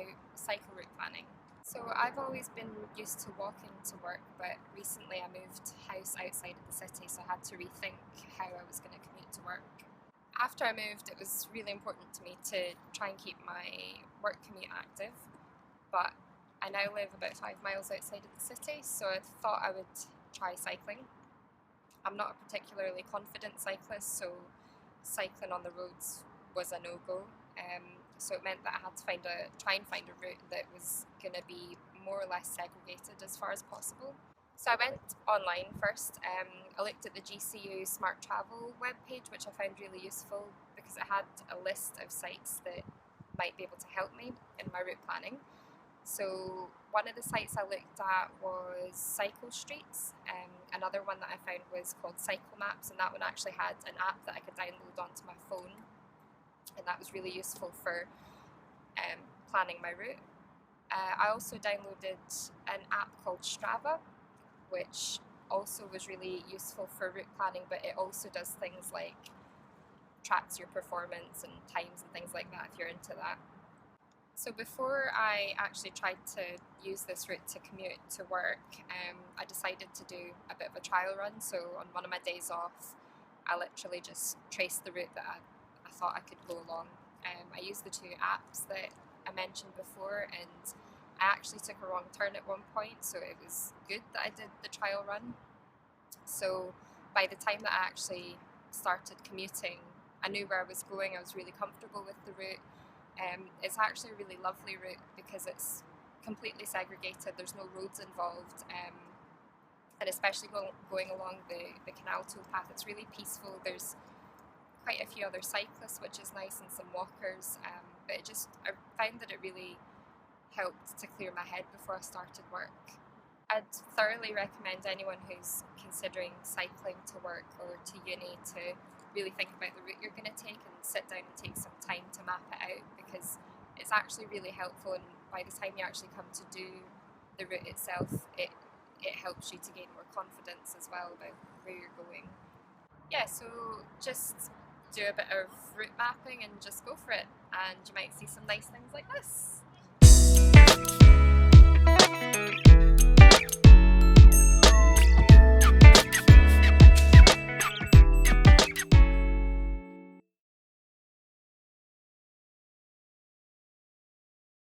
about cycle route planning. So I've always been used to walking to work, but recently I moved house outside of the city, so I had to rethink how I was going to commute to work. After I moved, it was really important to me to try and keep my work commute active, but I now live about 5 miles outside of the city, so I thought I would try cycling. I'm not a particularly confident cyclist, so cycling on the roads was a no-go. So it meant that I had to try and find a route that was going to be more or less segregated as far as possible. So I went online first. I looked at the GCU Smart Travel webpage, which I found really useful because it had a list of sites that might be able to help me in my route planning. So one of the sites I looked at was Cycle Streets. Another one that I found was called Cycle Maps, and that one actually had an app that I could download onto my phone, and that was really useful for planning my route. I also downloaded an app called Strava, which also was really useful for route planning, but it also does things like tracks your performance and times and things like that if you're into that. So before I actually tried to use this route to commute to work, I decided to do a bit of a trial run. So on one of my days off, I literally just traced the route that I thought I could go along. I used the two apps that I mentioned before, and I actually took a wrong turn at one point, so it was good that I did the trial run. So by the time that I actually started commuting, I knew where I was going, I was really comfortable with the route. It's actually a really lovely route because it's completely segregated, there's no roads involved, and especially going along the canal toolpath, it's really peaceful. There's quite a few other cyclists, which is nice, and some walkers, but I found that it really helped to clear my head before I started work. I'd thoroughly recommend anyone who's considering cycling to work or to uni to really think about the route you're going to take and sit down and take some time to map it out, because it's actually really helpful, and by the time you actually come to do the route itself, it helps you to gain more confidence as well about where you're going. Yeah, so just do a bit of route mapping and just go for it, and you might see some nice things like this.